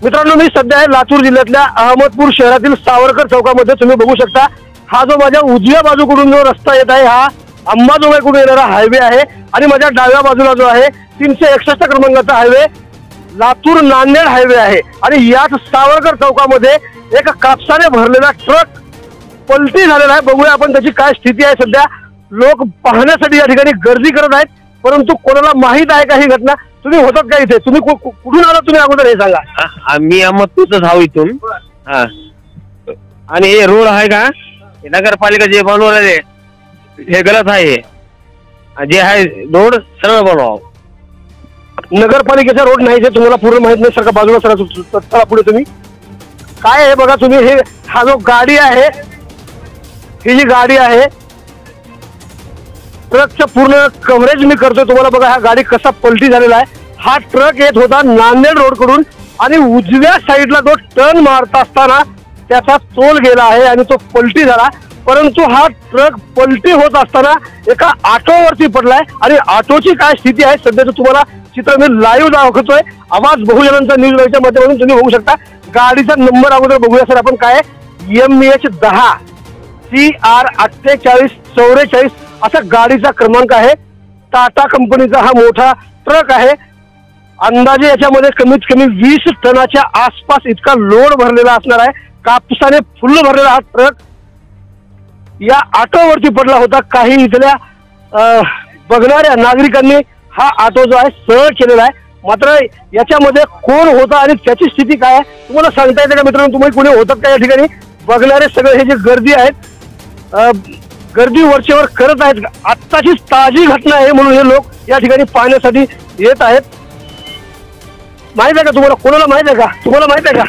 मित्रांनो, मी सध्या आहे लातूर जिल्ह्यातल्या अहमदपूर शहरातील सावरकर चौकामध्ये. तुम्ही बघू शकता हा जो माझ्या उजव्या बाजूकडून जो रस्ता येत आहे हा अंबाजोगाईकडून येणारा हायवे आहे आणि माझ्या डाव्या बाजूला जो आहे 361 क्रमांकाचा हायवे लातूर नांदेड हायवे आहे. आणि याच सावरकर चौकामध्ये एक कापसाने भरलेला ट्रक पलटी झालेला आहे. बघूया आपण त्याची काय स्थिती आहे. सध्या लोक पाहण्यासाठी या ठिकाणी गर्दी करत आहेत, परंतु कोणाला माहित आहे का ही घटना? तुम्ही होतात का इथे? तुम्ही कुठून आला? तुम्ही अगोदर हे सांगा. मी अहमदपूरच हाव इथून. हा, आणि हे रोड आहे का नगरपालिका जे बनवलेले हे गलत आहे. जे आहे रोड सरळ बनवावं. नगरपालिकेचा रोड नाही, जे तुम्हाला पूर्ण माहित नाही. सारखा बाजूला सरा पुढे तुम्ही काय आहे बघा. तुम्ही हे हा जो गाडी आहे, ही जी गाडी आहे ट्रकचं पूर्ण कव्हरेज मी करतोय तुम्हाला. बघा हा गाडी कसा पलटी झालेला आहे. हा ट्रक येत होता नांदेड रोड कडून आणि उजव्या साईडला तो टर्न मारत असताना त्याचा तोल गेला आहे आणि तो पलटी झाला. परंतु हा ट्रक पलटी होत असताना एका ऑटोवरती पडलाय आणि ऑटोची काय स्थिती आहे सध्याचं तुम्हाला चित्र मी लाईव्ह दाखवतोय. आवाज बहुजनांचा न्यूज लाईव्हच्या माध्यमातून तुम्ही बघू शकता. गाडीचा नंबर अगोदर बघूया सर आपण. काय MH10 CR 4844 असा गाडीचा क्रमांक आहे. टाटा कंपनीचा हा मोठा ट्रक आहे. अंदाजे याच्यामध्ये कमीत कमी 20 टनाच्या आसपास इतका लोड भरलेला असणार आहे. कापसाने फुल्ल भरलेला हा ट्रक या ऑटोवरती पडला होता. काही इथल्या बघणाऱ्या नागरिकांनी हा ऑटो जो आहे सरळ केलेला आहे. मात्र याच्यामध्ये कोण होता आणि त्याची स्थिती काय आहे तुम्हाला सांगता येते का मित्रांनो? तुम्ही कुणी होतात का या ठिकाणी? बघणारे सगळे हे जे गर्दी आहेत गर्दी वरचेवर करत आहेत. आत्ताचीच ताजी घटना आहे म्हणून हे लोक या ठिकाणी पाहण्यासाठी येत आहेत. माहित आहे का तुम्हाला? कोणाला माहित आहे का? तुम्हाला माहित आहे का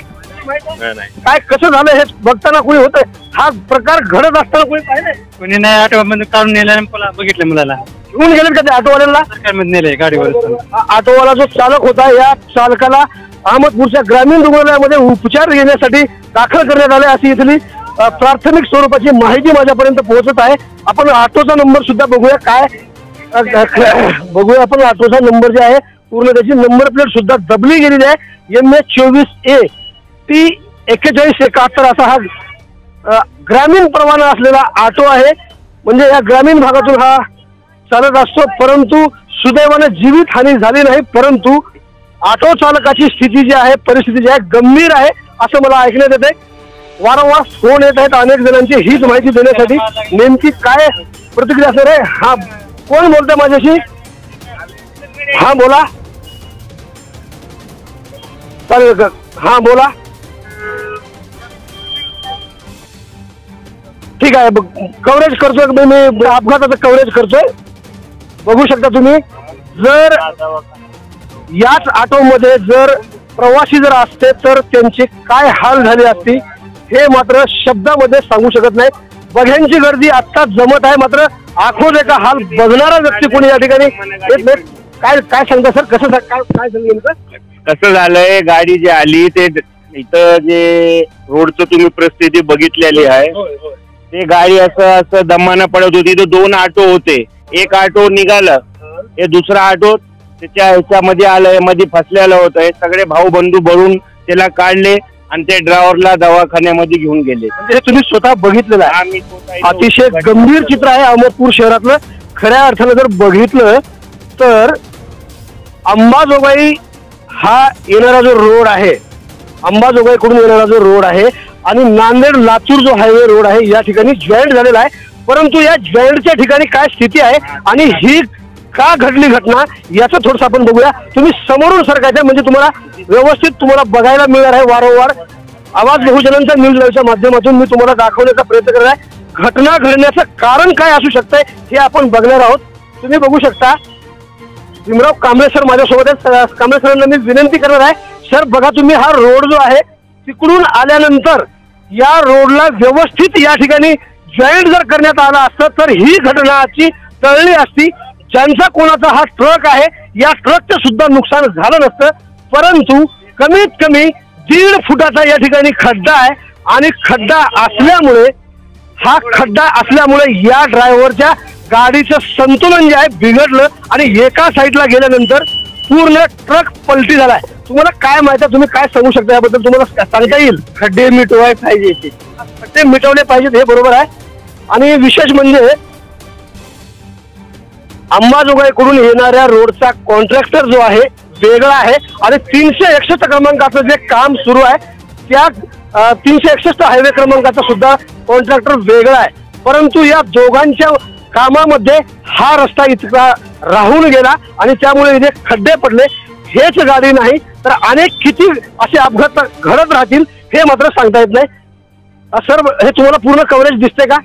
काय कसं झालं हे बघताना कोणी होतंय? हा प्रकार घडत असताना कोणी पाहिजे? कोणी नाही. ऑटोमध्ये काढून नेलं, बघितलं मुलाला घेऊन गेलेत का ते ऑटोवाल्याला? सरकारमध्ये नेले गाडीवर. ऑटोवाला जो चालक होता या चालकाला अहमदपूरच्या ग्रामीण रुग्णालयामध्ये उपचार घेण्यासाठी दाखल करण्यात आले अशी इथली प्राथमिक स्वरूपाची माहिती माझ्यापर्यंत पोहोचत आहे. आपण ऑटोचा नंबर सुद्धा बघूया. काय बघूया आपण ऑटोचा नंबर जे आहे पूर्ण त्याची नंबर प्लेट सुद्धा दबली गेलेली आहे. MH24A T4171 असा हा ग्रामीण परवाना असलेला ऑटो आहे. म्हणजे या ग्रामीण भागातून हा चालत असतो. परंतु सुदैवाने जीवित हानी झाली नाही, परंतु ऑटो चालकाची स्थिती जी आहे, परिस्थिती जी आहे गंभीर आहे असं मला ऐकण्यात येते. वारंवार फोन येत आहेत अनेक जणांची हीच माहिती देण्यासाठी. नेमकी काय प्रतिक्रिया असणार आहे? हा, कोण बोलतोय माझ्याशी? हा बोला. चालेल का? हा बोला. ठीक आहे, कव्हरेज करतोय मी अपघाताचं कव्हरेज करतोय. बघू शकता तुम्ही. जर याच ऑटोमध्ये जर प्रवासी जर असते तर त्यांची काय हाल झाली असती हे मात्र शब्दामध्ये सांगू शकत नाही. बघ्यांची गर्दी आत्ताच जमत आहे, मात्र आखो देखा हाल बघणारा व्यक्ती कोणी या ठिकाणी येत नाही. काय काय सांगता सर? कसं काय सांगितलं? कसं झालंय, गाडी जी आली ते इथं जे रोडचं तुम्ही परिस्थिती बघितलेली आहे, ते गाडी असं दमानं पडत होती. तर 2 ऑटो होते. एक ऑटो निघालं, हे दुसरा ऑटो त्याच्या ह्याच्यामध्ये आलंय, मध्ये फसलेलं होतं. सगळे भाऊ बंधू भरून त्याला काढले आणि ते ड्रायव्हरला दवाखान्यामध्ये घेऊन गेले. म्हणजे तुम्ही स्वतः बघितलेलं आहे. अतिशय गंभीर चित्र आहे अहमदपूर शहरातलं. खऱ्या अर्थानं जर बघितलं तर अंबाजोगाई हा येणारा जो रोड आहे, अंबाजोगाईकडून येणारा जो रोड आहे आणि नांदेड लातूर जो हायवे रोड आहे या ठिकाणी जॉईंट झालेला आहे. परंतु या जॉईंटच्या ठिकाणी काय स्थिती आहे आणि ही का घडली घटना याचं थोडंसं आपण बघूया. तुम्ही समोरून सरकायचं म्हणजे तुम्हाला व्यवस्थित तुम्हाला बघायला मिळणार आहे. वारंवार आवाज बहुजनांचा न्यूज लाईव्हच्या माध्यमातून मी तुम्हाला दाखवण्याचा प्रयत्न करत आहे. घटना घडण्याचं कारण काय असू शकतंय हे आपण बघणार आहोत. तुम्ही बघू शकता भीमराव कांबळे सर माझ्यासोबत आहेत. कांबळे सरांना मी विनंती करणार आहे, सर बघा तुम्ही हा रोड जो आहे तिकडून आल्यानंतर या रोडला व्यवस्थित या ठिकाणी जॉईंट जर करण्यात आला असतं तर ही घटनाची टळली असती. ज्यांचा कोणाचा हा ट्रक आहे या ट्रकचं सुद्धा नुकसान झालं नसतं. परंतु कमीत कमी 1.5 फुटाचा या ठिकाणी खड्डा आहे आणि खड्डा असल्यामुळे या ड्रायव्हरच्या गाडीचं संतुलन जे आहे बिघडलं आणि एका साईडला गेल्यानंतर पूर्ण ट्रक पलटी झालाय. तुम्हाला काय माहिती आहे, तुम्ही काय सांगू शकता याबद्दल, तुम्हाला सांगता येईल? खड्डे मिटवाय पाहिजे ते मिटवले पाहिजेत हे बरोबर आहे. आणि विशेष म्हणजे अंबाजोगाईकडून येणाऱ्या रोडचा कॉन्ट्रॅक्टर जो आहे वेगळा आहे आणि 361 क्रमांकाचं जे काम सुरू आहे त्या 361 हायवे क्रमांकाचा सुद्धा कॉन्ट्रॅक्टर वेगळा आहे. परंतु या दोघांच्या कामामध्ये हा रस्ता इतका राहून गेला आणि त्यामुळे इथे खड्डे पडले. हेच गाडी नाही तर अनेक किती असे अपघात घडत राहतील हे मात्र सांगता येत नाही. सर, हे तुम्हाला पूर्ण कव्हरेज दिसते का?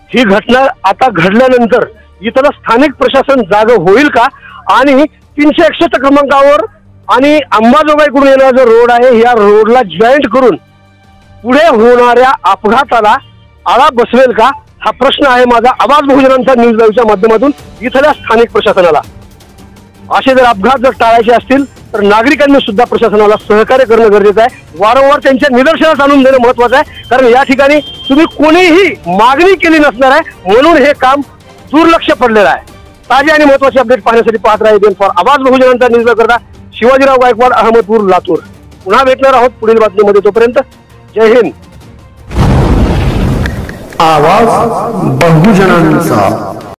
ही घटना आता घडल्यानंतर इथलं स्थानिक प्रशासन जागं होईल का? आणि 361 क्रमांकावर आणि अंबाजोगाईकडून येणारा जो रोड आहे या रोडला जॉईंट करून पुढे होणाऱ्या अपघाताला आळा बसवेल का, हा प्रश्न आहे माझा आवाज बहुजनांचा न्यूज लाईव्हच्या माध्यमातून इथल्या स्थानिक प्रशासनाला. असे जर अपघात जर टाळायचे असतील तर नागरिकांनी सुद्धा प्रशासनाला सहकार्य करणं गरजेचं आहे. वारंवार त्यांच्या निदर्शनास आणून देणं महत्वाचं आहे, कारण या ठिकाणी तुम्ही कोणीही मागणी केली नसणार आहे म्हणून हे काम दुर्लक्ष पडलेलं आहे. ताजे आणि महत्वाचे अपडेट पाहण्यासाठी पाहत राहा फॉर आवाज बहुजनांचा न्यूज करता शिवाजीराव गायकवाड, अहमदपूर, लातूर. पुन्हा भेटणार आहोत पुढील बातमीमध्ये. तोपर्यंत जय हिंद. आवाज बहुजनांचा.